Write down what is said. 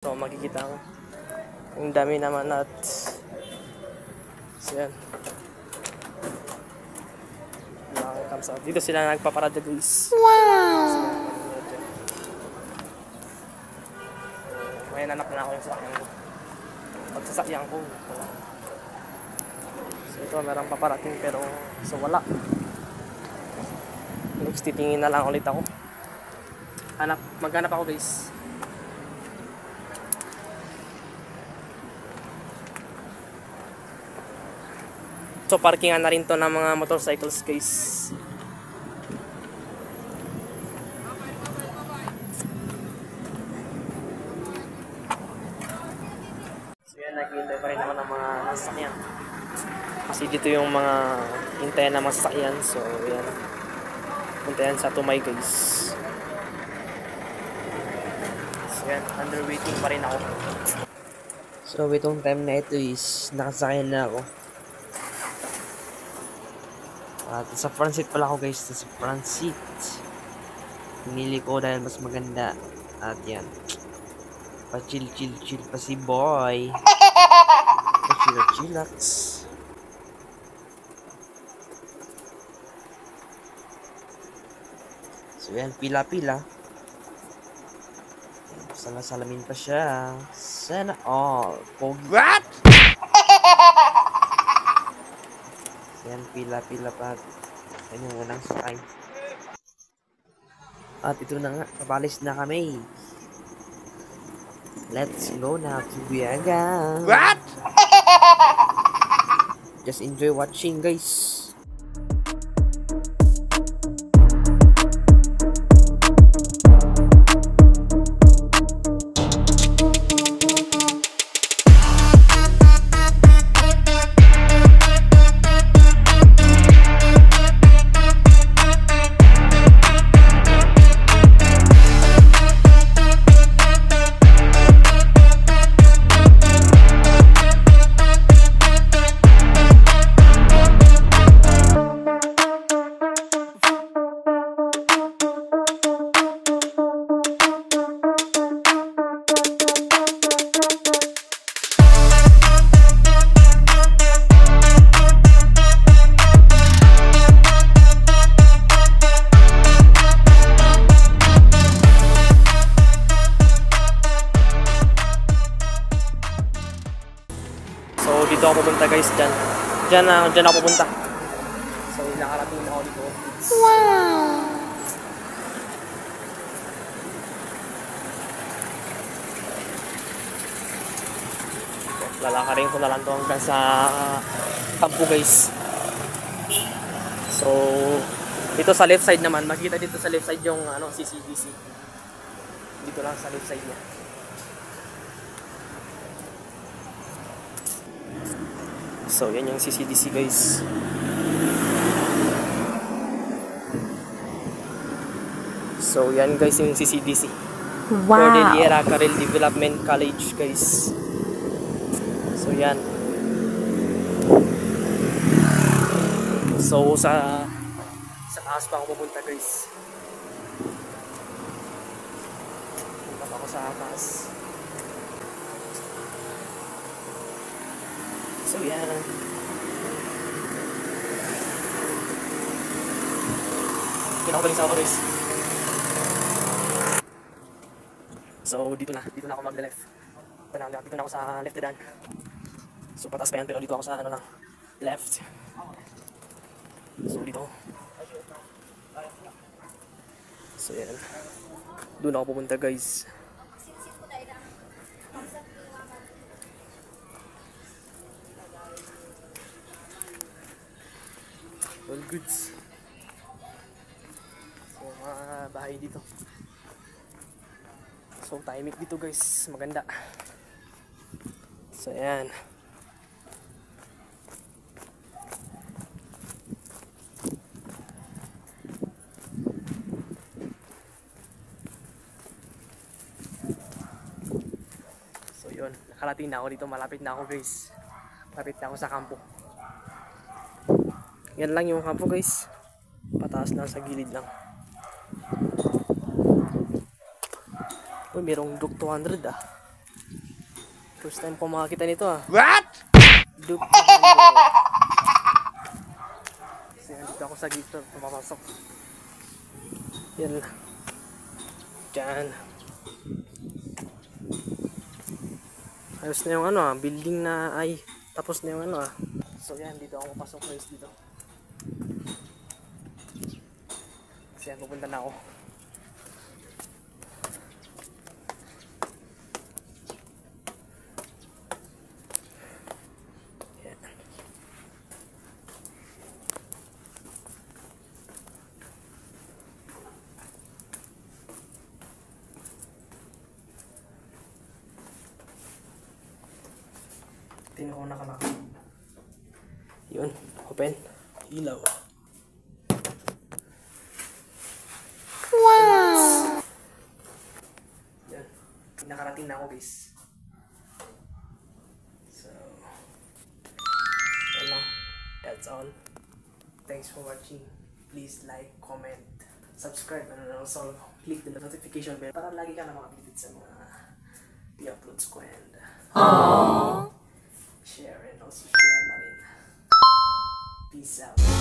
So makikita ko yung dami naman at so yan. Dito sila nagpaparada guys. Wow! May nanap na ako yung sasakyan ko. Pagsasakyan ko. So ito merang paparating pero so wala. Next titingin na lang ulit ako. Maghanap ako guys. So parkingan na rin to ng mga motorcycles guys. So yan, naghihintay pa rin ako ng mga sasakyan. Kasi dito yung mga hintayan ng mga sasakyan. So yan. Punta yan sa Tumay guys. So yan, under waiting pa rin ako. So itong time na ito is nakasakyan na ako. At sa front seat pala ako guys, sa front seat. Pinili ko dahil mas maganda. At yan. Pa-chill pa si boy. Pa-chillax. So yan, pila-pila. Salamin pa siya. Sana all. What? Yan, pila-pila pa. Yan yung unang sakay. At ito na nga, papalis na kami. Let's go na to Biaga. What? Just enjoy watching guys. So dito ako pupunta guys, dyan ako pupunta. So nakarating na ako dito. Wow! Lalakarin ko na lang to hanggang sa kampo guys. So dito sa left side naman, makikita dito sa left side yung CCDC. Dito lang sa left side niya. So, yan yung CCDC guys. So, yan guys yung CCDC. Wow! Cordillera Carril Development College guys. So, yan. So, sa taas pa ako pupunta guys. Punta pa ako sa taas. So yan. Kinakabaling sa ako guys. So dito na ako mag-left. Dito na ako sa left dan. So patas pa yan pero dito ako sa left. So dito. So yan. Doon ako pupunta guys. All goods. So mga bahay dito. So timing dito guys, maganda. So ayan. So yun, nakarating na ako dito, malapit na ako guys. Malapit na ako sa kampo. Yan lang yung kampo guys. Pataas lang sa gilid lang. Uy, merong Duke 200 ah. First time ko makakita nito ah. What? Duke. Kasi dito ako sa gito, papasok. Yan. Diyan. Ayos na yung ano ah, building na ay tapos na yung ano ah. So yan, dito ako papasok guys dito. Kasi yan, pupunta na ako. Tingnan ko nakalak. Yun, open. Ilaw. Wow! Yan, nakarating na ako guys. So, yan lang. That's all. Thanks for watching. Please like, comment, subscribe, and also click the notification bell para lagi ka na makapilipid sa mga i-uploads ko and share and also share na rin. Peace out.